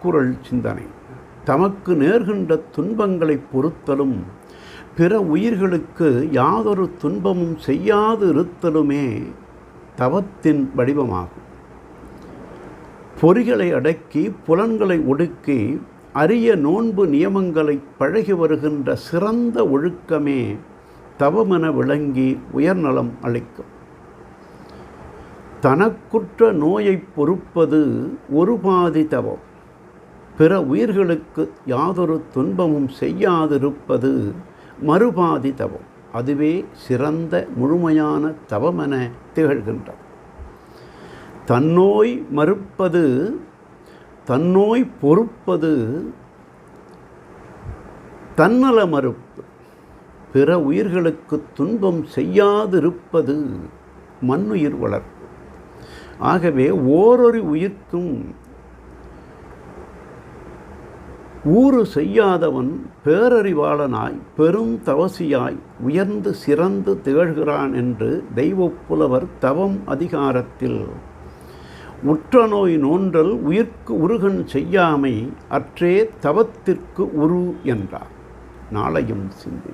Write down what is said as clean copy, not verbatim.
திருக்குறள் சிந்தனை. தமக்கு நேர்கின்ற துன்பங்களை பொறுத்தலும் பிற உயிர்களுக்கு யாதொரு துன்பமும் செய்யாது இருத்தலுமே தவத்தின் வடிவமாகும். பொறிகளை அடக்கி புலன்களை ஒடுக்கி அரிய நோன்பு நியமங்களை பழகி வருகின்ற சிறந்த ஒழுக்கமே தவமென விளங்கி உயர்நலம் அளிக்கும். தனக்குற்ற நோயை பொறுப்பது ஒரு பாதி தவம், பிற உயிர்களுக்கு யாதொரு துன்பமும் செய்யாதிருப்பது மறுபாதி தவம். அதுவே சிறந்த முழுமையான தவமென திகழ்கின்றது. தன்னோய் மறுப்பது, தன்னோய் பொறுப்பது தன்னல மறுப்பு, பிற உயிர்களுக்கு துன்பம் செய்யாதிருப்பது மண்ணுயிர் வளர்ப்பு. ஆகவே ஓரொரு உயிர்க்கும் ஊறு செய்யாதவன் பேரறிவாளனாய் பெரும் தவசியாய் உயர்ந்து சிறந்து திகழ்கிறான் என்று தெய்வப்புலவர் தவம் அதிகாரத்தில் உற்றநோய் நோன்றல் உயிர்க்கு உருகன் செய்யாமை அற்றே தவத்திற்கு உரு என்றார். நாளையும் சிந்தி.